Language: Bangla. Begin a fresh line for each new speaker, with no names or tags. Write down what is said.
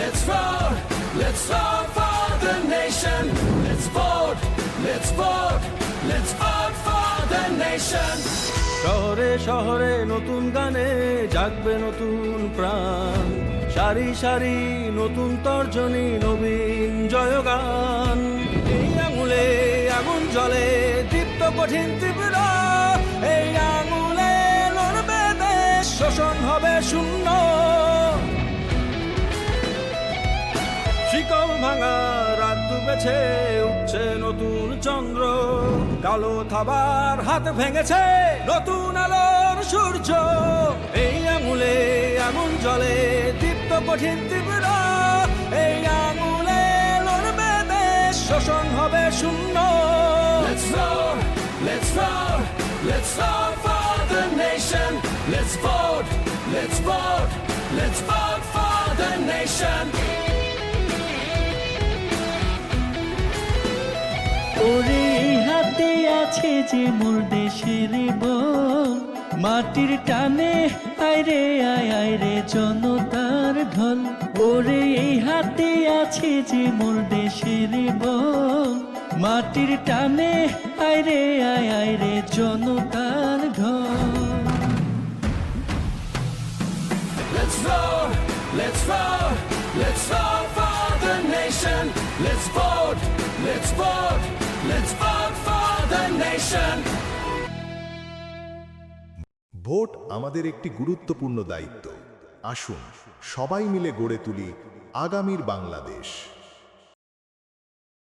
let's vote, let's vote for the nation. Let's vote, let's vote, let's vote for the nation.
শহরে শহরে নতুন গানে জাগবে নতুন প্রাণ, সারি সারি নতুন তর্জনী, নবীন জয়গান। এই আঙুলে আগুন জ্বলে, দীপ্ত কঠিন তীব্র, এই আঙুলে লড়বে দেশ, শোষণ হবে শূন্য। শিকল ভাঙা রাত ডুবেছে, উঠছে নতুন চন্দ্র, কালো থাবার হাত ভেঙেছে নতুন আলোর সূর্য। এই আঙুলে আগুন জ্বলে, দীপ্ত কঠিন তীব্র, এই আঙুলে লড়বে দেশ, শোষণ হবে শূন্য।
Let's vote, let's vote, let's vote for the nation. Let's vote, let's vote, let's vote for the nation.
ওরে হাতে আছে যে মোর দেশের বল, মাটির টানে আইরে আইরে জনতার ঢল। ওরে এই হাতে আছে যে মোর দেশের বল, মাটির টানে আইরে আইরে জনতার ঢল।
Let's vote, let's vote, let's vote for the nation. Let's vote, let's vote, let's vote for the nation.
Vote আমাদের একটি গুরুত্বপূর্ণ দায়িত্ব। আসুন সবাই মিলে গড়ে তুলি আগামীর বাংলাদেশ।